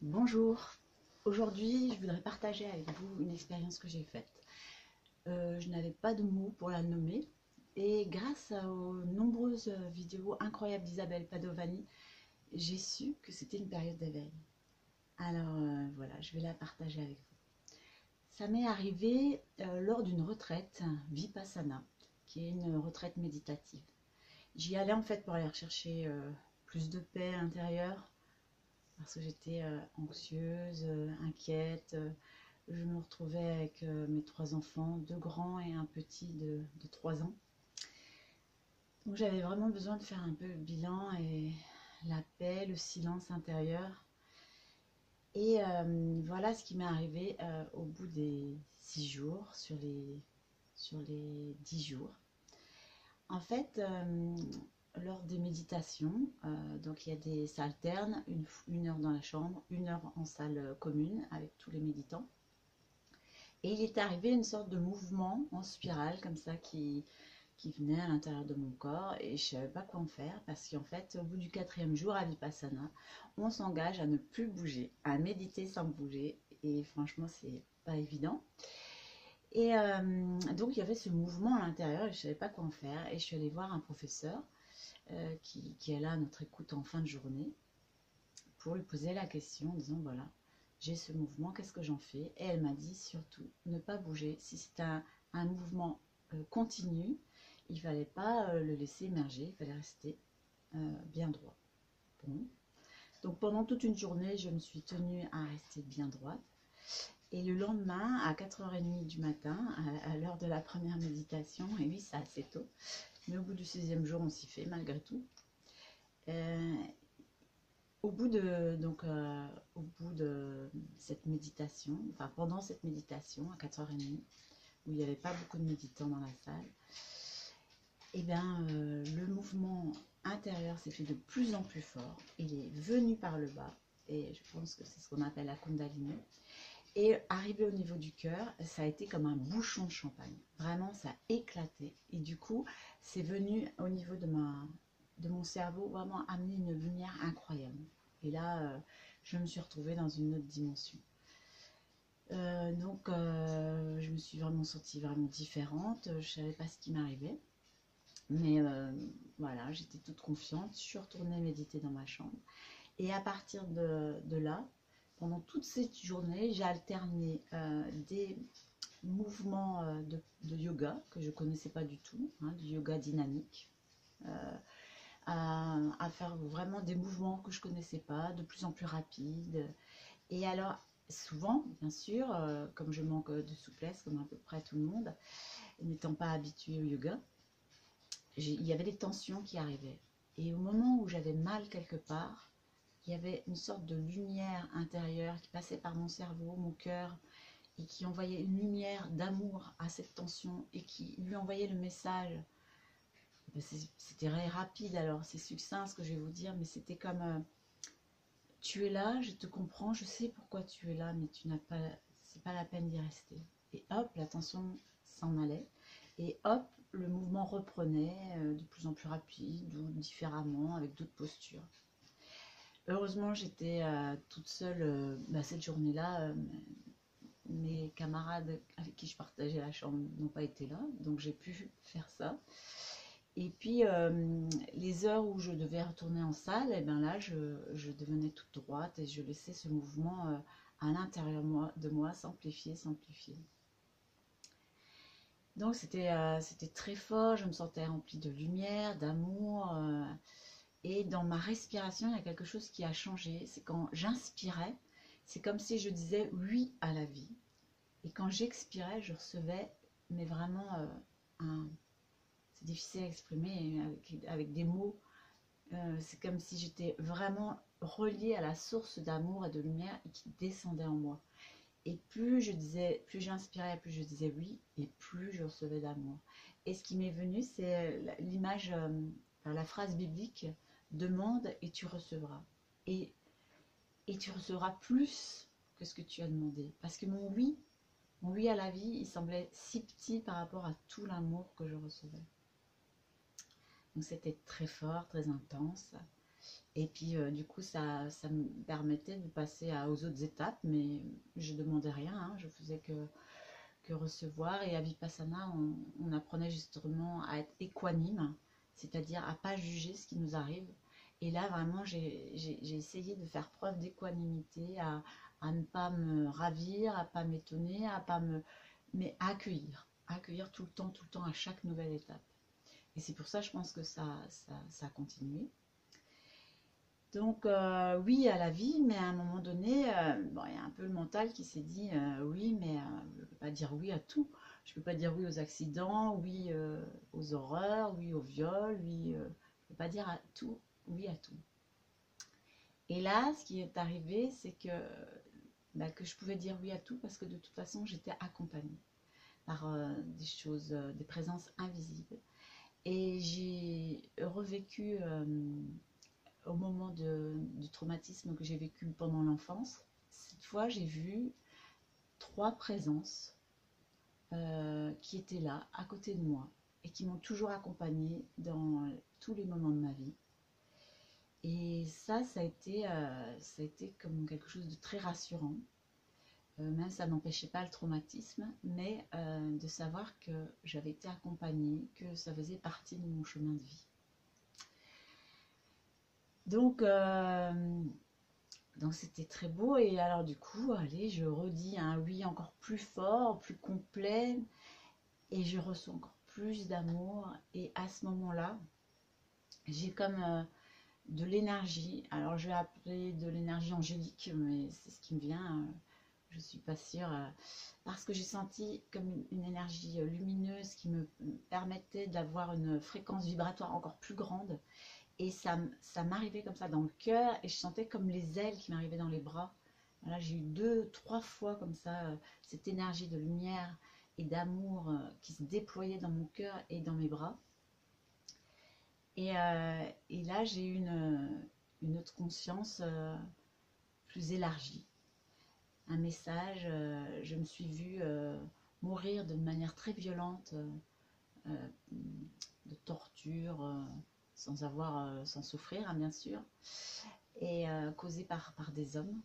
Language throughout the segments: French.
Bonjour, aujourd'hui je voudrais partager avec vous une expérience que j'ai faite. Je n'avais pas de mots pour la nommer et grâce aux nombreuses vidéos incroyables d'Isabelle Padovani, j'ai su que c'était une période d'éveil. Alors voilà, je vais la partager avec vous. Ça m'est arrivé lors d'une retraite Vipassana, qui est une retraite méditative. J'y allais en fait pour aller rechercher plus de paix intérieure, parce que j'étais anxieuse, inquiète. Je me retrouvais avec mes trois enfants, deux grands et un petit de 3 ans. Donc j'avais vraiment besoin de faire un peu le bilan et la paix, le silence intérieur. Et voilà ce qui m'est arrivé au bout des 6 jours, sur les 10 jours. En fait, lors des méditations, donc ça alterne, une heure dans la chambre, une heure en salle commune avec tous les méditants. Et il est arrivé une sorte de mouvement en spirale comme ça qui venait à l'intérieur de mon corps et je ne savais pas quoi en faire parce qu'en fait, au bout du 4e jour à Vipassana, on s'engage à ne plus bouger, à méditer sans bouger et franchement, c'est pas évident. Et donc, il y avait ce mouvement à l'intérieur et je ne savais pas quoi en faire et je suis allée voir un professeur qui est là à notre écoute en fin de journée pour lui poser la question en disant voilà, j'ai ce mouvement, qu'est-ce que j'en fais? Et elle m'a dit surtout ne pas bouger. Si c'est un mouvement continu, il ne fallait pas le laisser émerger, il fallait rester bien droit. Bon. Donc pendant toute une journée, je me suis tenue à rester bien droite. Et le lendemain, à 4h30 du matin, à l'heure de la première méditation, et oui, c'est assez tôt, mais au bout du 6e jour, on s'y fait malgré tout. Au bout de cette méditation, enfin pendant cette méditation à 4h30, où il n'y avait pas beaucoup de méditants dans la salle, et bien le mouvement intérieur s'est fait de plus en plus fort. Il est venu par le bas, et je pense que c'est ce qu'on appelle la Kundalini. Et arrivé au niveau du cœur, ça a été comme un bouchon de champagne. Vraiment, ça a éclaté. Et du coup, c'est venu au niveau de mon cerveau vraiment amener une lumière incroyable. Et là, je me suis retrouvée dans une autre dimension. Je me suis vraiment sentie vraiment différente. Je ne savais pas ce qui m'arrivait. Mais voilà, j'étais toute confiante. Je suis retournée méditer dans ma chambre. Et à partir de là, pendant toute cette journée, j'ai alterné des mouvements de yoga que je ne connaissais pas du tout, hein, du yoga dynamique, à faire vraiment des mouvements que je ne connaissais pas, de plus en plus rapides. Et alors, souvent, bien sûr, comme je manque de souplesse, comme à peu près tout le monde, n'étant pas habituée au yoga, il y avait des tensions qui arrivaient. Et au moment où j'avais mal quelque part, il y avait une sorte de lumière intérieure qui passait par mon cerveau, mon cœur, et qui envoyait une lumière d'amour à cette tension et qui lui envoyait le message. C'était rapide, alors c'est succinct ce que je vais vous dire, mais c'était comme tu es là, je te comprends, je sais pourquoi tu es là, mais tu n'as pas, c'est pas la peine d'y rester. Et hop, la tension s'en allait, et hop, le mouvement reprenait de plus en plus rapide ou différemment, avec d'autres postures. Heureusement, j'étais toute seule cette journée-là. Mes camarades avec qui je partageais la chambre n'ont pas été là, donc j'ai pu faire ça. Et puis, les heures où je devais retourner en salle, et bien là, je devenais toute droite et je laissais ce mouvement à l'intérieur de moi s'amplifier, s'amplifier. Donc, c'était très fort, je me sentais remplie de lumière, d'amour. Et dans ma respiration, il y a quelque chose qui a changé. C'est quand j'inspirais, c'est comme si je disais oui à la vie. Et quand j'expirais, je recevais, mais vraiment, c'est difficile à exprimer avec des mots. C'est comme si j'étais vraiment reliée à la source d'amour et de lumière qui descendait en moi. Et plus j'inspirais, plus je disais oui, et plus je recevais d'amour. Et ce qui m'est venu, c'est l'image, la phrase biblique, demande et tu recevras. Et, et tu recevras plus que ce que tu as demandé. Parce que mon oui à la vie, il semblait si petit par rapport à tout l'amour que je recevais. Donc c'était très fort, très intense. Et puis du coup, ça me permettait de passer aux autres étapes, mais je demandais rien, hein, je faisais que recevoir. Et à Vipassana, on apprenait justement à être équanime, c'est-à-dire à pas juger ce qui nous arrive. Et là, vraiment, j'ai essayé de faire preuve d'équanimité, à ne pas me ravir, à pas m'étonner, à pas me, mais à accueillir tout le temps, à chaque nouvelle étape. Et c'est pour ça, je pense que ça a continué. Donc oui à la vie, mais à un moment donné, bon, il y a un peu le mental qui s'est dit oui, mais je ne peux pas dire oui à tout. Je ne peux pas dire oui aux accidents, oui aux horreurs, oui au viol, oui, je ne peux pas dire à tout, oui à tout. Et là, ce qui est arrivé, c'est que, bah, que je pouvais dire oui à tout parce que de toute façon, j'étais accompagnée par des choses, des présences invisibles. Et j'ai revécu au moment du traumatisme que j'ai vécu pendant l'enfance. Cette fois, j'ai vu 3 présences qui étaient là, à côté de moi, et qui m'ont toujours accompagnée dans tous les moments de ma vie. Et ça a été comme quelque chose de très rassurant. Même ça n'empêchait pas le traumatisme, mais de savoir que j'avais été accompagnée, que ça faisait partie de mon chemin de vie. Donc, donc c'était très beau. Et alors du coup, allez, je redis un oui encore plus fort, plus complet, et je reçois encore plus d'amour. Et à ce moment-là, j'ai comme de l'énergie. Alors je vais appeler de l'énergie angélique, mais c'est ce qui me vient. Je suis pas sûre. Parce que j'ai senti comme une énergie lumineuse qui me permettait d'avoir une fréquence vibratoire encore plus grande. Et ça m'arrivait comme ça dans le cœur, et je sentais comme les ailes qui m'arrivaient dans les bras. Voilà, j'ai eu 2, 3 fois comme ça, cette énergie de lumière et d'amour qui se déployait dans mon cœur et dans mes bras. Et là, j'ai eu une autre conscience plus élargie. Un message, je me suis vue mourir d'une manière très violente, euh, de torture, sans souffrir, hein, bien sûr, et causée par des hommes.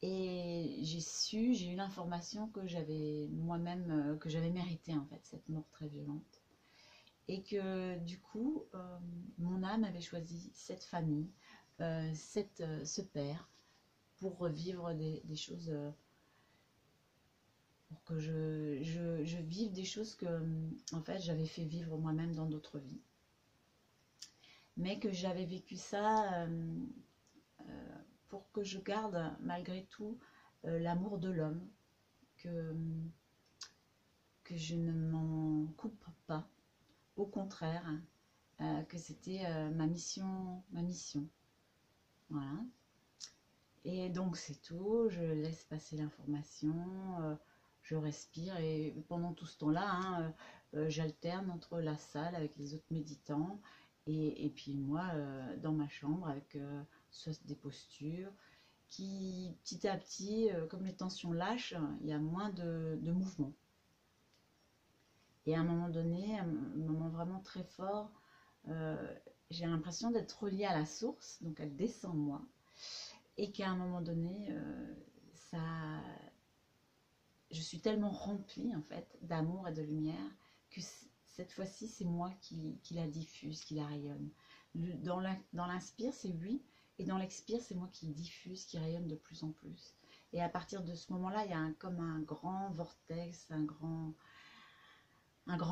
Et j'ai eu l'information que j'avais moi-même, que j'avais mérité en fait cette mort très violente. Et que du coup, mon âme avait choisi cette famille, ce père, pour revivre des choses, pour que je vive des choses que, en fait, j'avais fait vivre moi-même dans d'autres vies. Mais que j'avais vécu ça pour que je garde malgré tout l'amour de l'homme, que, que je ne m'en coupe pas, au contraire, que c'était ma mission, ma mission. Voilà. Et donc c'est tout, je laisse passer l'information, je respire, et pendant tout ce temps-là, hein, j'alterne entre la salle avec les autres méditants et puis moi dans ma chambre avec soit des postures qui petit à petit, comme les tensions lâchent, il y a moins de mouvement. Et à un moment donné, un moment vraiment très fort, euh, j'ai l'impression d'être reliée à la source, donc elle descend en moi, et qu'à un moment donné, ça, je suis tellement remplie en fait d'amour et de lumière que cette fois-ci, c'est moi qui la diffuse, qui la rayonne. Dans l'inspire, c'est lui, et dans l'expire, c'est moi qui diffuse, qui rayonne de plus en plus. Et à partir de ce moment-là, il y a comme un grand vortex, un grand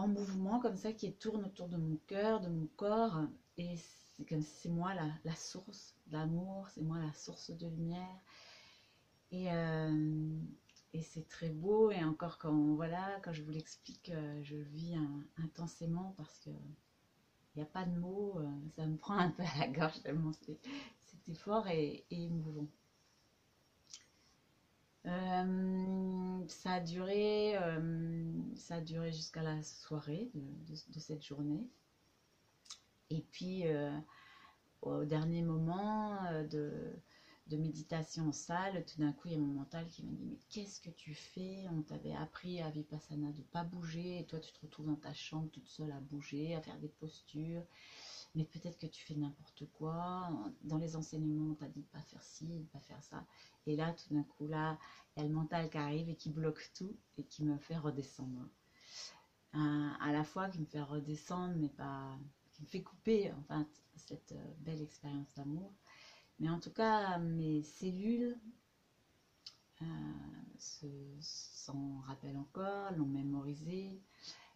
mouvement comme ça qui tourne autour de mon cœur, de mon corps. Et c'est comme si c'est moi la source d'amour, c'est moi la source de lumière. Et, euh, et c'est très beau. Et encore quand, voilà, quand je vous l'explique, je le vis intensément parce que il n'y a pas de mots, ça me prend un peu à la gorge tellement c'était fort et émouvant. Ça a duré jusqu'à la soirée de cette journée. Et puis, au dernier moment de méditation en salle, tout d'un coup, il y a mon mental qui m'a dit: mais qu'est-ce que tu fais? On t'avait appris à Vipassana de ne pas bouger, et toi, tu te retrouves dans ta chambre toute seule à bouger, à faire des postures. mais peut-être que tu fais n'importe quoi. Dans les enseignements, on t'a dit de pas faire ci, de pas faire ça. Et là, tout d'un coup, là, il y a le mental qui arrive et qui bloque tout et qui me fait redescendre. À la fois qui me fait redescendre, mais pas, qui me fait couper, enfin, cette belle expérience d'amour. Mais en tout cas, mes cellules euh, s'en rappellent encore, l'ont mémorisé.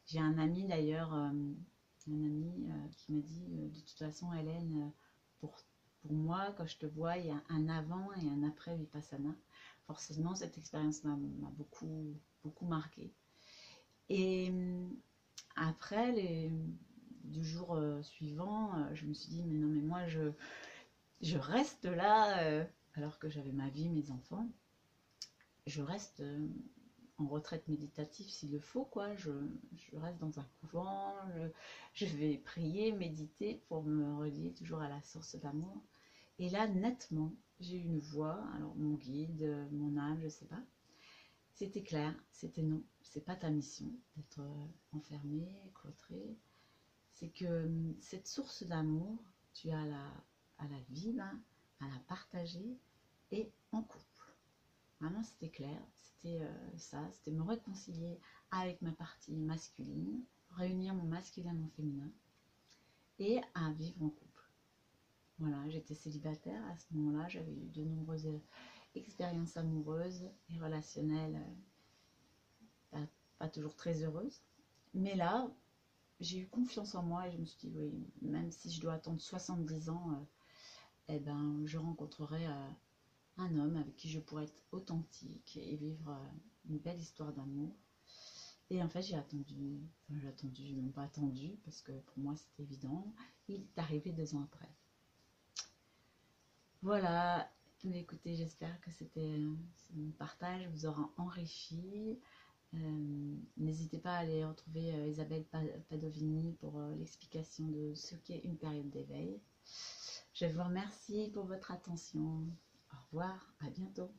J'ai un ami d'ailleurs, qui m'a dit de toute façon, Hélène, pour moi, quand je te vois, il y a un avant et un après Vipassana. Forcément, cette expérience m'a beaucoup marqué. Et après, du jour suivant, je me suis dit, mais non, mais moi, je reste là, alors que j'avais ma vie, mes enfants. Je reste en retraite méditative s'il le faut, quoi. Je reste dans un couvent, je vais prier, méditer pour me relier toujours à la source d'amour. Et là, nettement, j'ai eu une voix, alors mon guide, mon âme, je sais pas. C'était clair, c'était non, c'est pas ta mission d'être enfermé, cloîtré. C'est que cette source d'amour, tu as à la vivre, à la partager et en couple. Vraiment, c'était clair, c'était ça, c'était me réconcilier avec ma partie masculine, réunir mon masculin et mon féminin et à vivre en couple. Voilà, j'étais célibataire à ce moment-là, j'avais eu de nombreuses expériences amoureuses et relationnelles, pas toujours très heureuses. Mais là, j'ai eu confiance en moi et je me suis dit, oui, même si je dois attendre 70 ans, eh ben, je rencontrerai un homme avec qui je pourrais être authentique et vivre une belle histoire d'amour. Et en fait, j'ai attendu, non pas attendu, parce que pour moi c'était évident. Il est arrivé 2 ans après. Voilà, mais écoutez, j'espère que mon partage vous aura enrichi. N'hésitez pas à aller retrouver Isabelle Padovini pour l'explication de ce qu'est une période d'éveil. Je vous remercie pour votre attention. Au revoir, à bientôt.